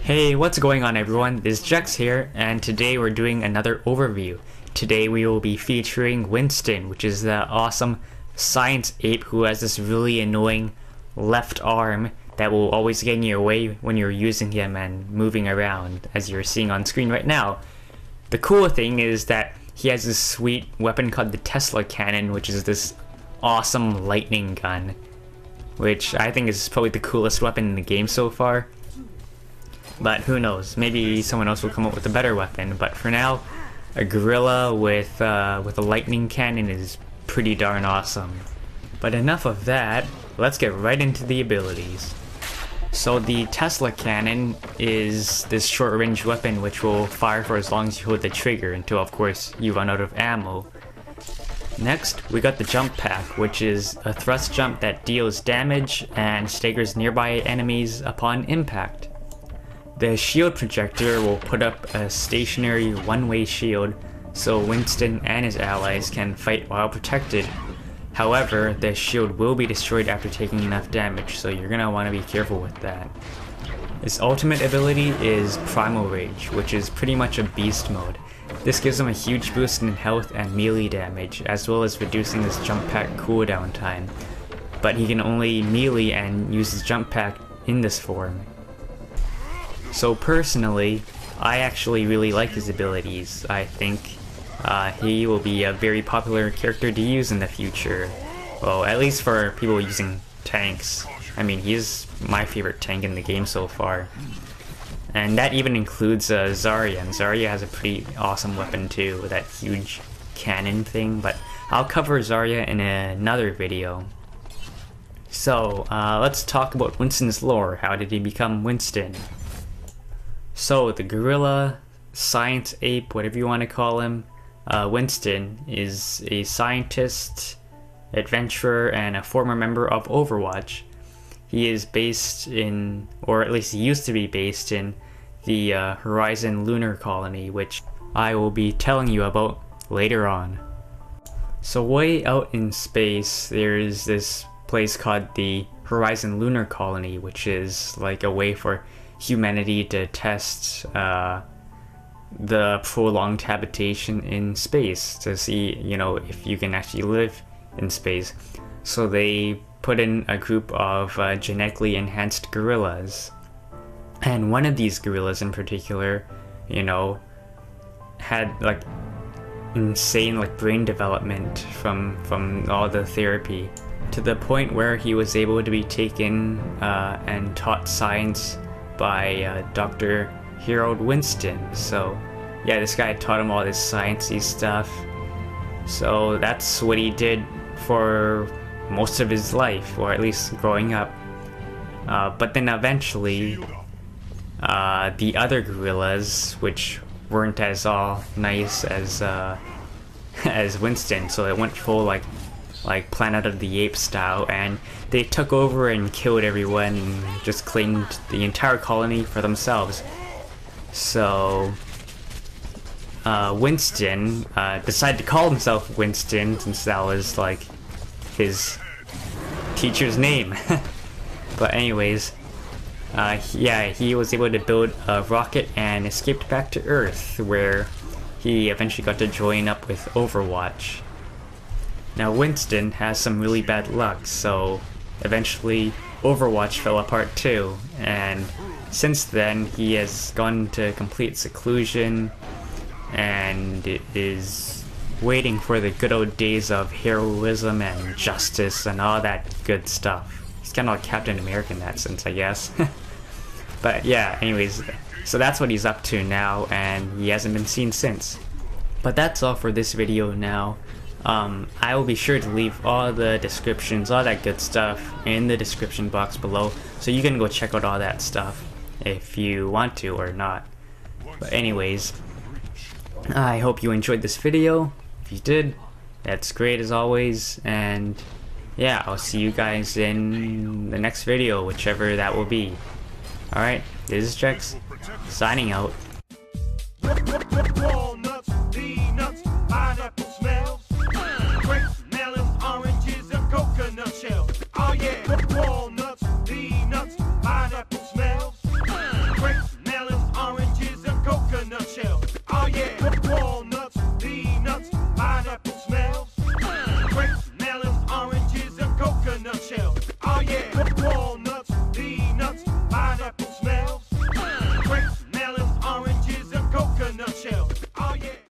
Hey, what's going on everyone? This is Jex here, and today we're doing another overview. Today we will be featuring Winston, which is the awesome science ape who has this really annoying left arm that will always get in your way when you're using him and moving around, as you're seeing on screen right now. The cool thing is that he has this sweet weapon called the Tesla cannon, which is this awesome lightning gun, which I think is probably the coolest weapon in the game so far. But who knows, maybe someone else will come up with a better weapon, but for now, a gorilla with a lightning cannon is pretty darn awesome. But enough of that, let's get right into the abilities. So the Tesla cannon is this short-range weapon which will fire for as long as you hold the trigger until of course you run out of ammo. Next, we got the jump pack, which is a thrust jump that deals damage and staggers nearby enemies upon impact. The shield projector will put up a stationary one-way shield so Winston and his allies can fight while protected. However, the shield will be destroyed after taking enough damage, so you're gonna want to be careful with that. His ultimate ability is Primal Rage, which is pretty much a beast mode. This gives him a huge boost in health and melee damage, as well as reducing his jump pack cooldown time. But he can only melee and use his jump pack in this form. So personally, I actually really like his abilities. I think he will be a very popular character to use in the future. Well, at least for people using tanks. I mean, he's my favorite tank in the game so far. And that even includes Zarya, and Zarya has a pretty awesome weapon too, with that huge cannon thing, but I'll cover Zarya in another video. So, let's talk about Winston's lore. How did he become Winston? So, the gorilla, science ape, whatever you want to call him, Winston is a scientist, adventurer, and a former member of Overwatch. He is based in, or at least he used to be based in, the Horizon Lunar Colony, which I will be telling you about later on. So way out in space, there's this place called the Horizon Lunar Colony, which is like a way for humanity to test the prolonged habitation in space to see, you know, if you can actually live in space. So they put in a group of genetically enhanced gorillas, and one of these gorillas in particular, you know, had like insane like brain development from all the therapy, to the point where he was able to be taken and taught science by Dr. Harold Winston. So yeah, this guy taught him all this sciencey stuff. So that's what he did for most of his life, or at least growing up. But then eventually, the other gorillas, which weren't as all nice as Winston, so it went full like Planet of the Apes style, and they took over and killed everyone and just claimed the entire colony for themselves. So Winston decided to call himself Winston, since that was like his teacher's name. But anyways, yeah, he was able to build a rocket and escaped back to Earth, where he eventually got to join up with Overwatch. Now Winston has some really bad luck, so eventually Overwatch fell apart too, and since then he has gone to complete seclusion and is waiting for the good old days of heroism and justice and all that good stuff. He's kind of like Captain America in that sense, I guess. But yeah, anyways, so that's what he's up to now, and he hasn't been seen since. But that's all for this video now. I will be sure to leave all the descriptions, all that good stuff, in the description box below, so you can go check out all that stuff if you want to or not. But anyways, I hope you enjoyed this video. If you did, that's great as always, and yeah, I'll see you guys in the next video, whichever that will be. Alright, this is Jex, signing out.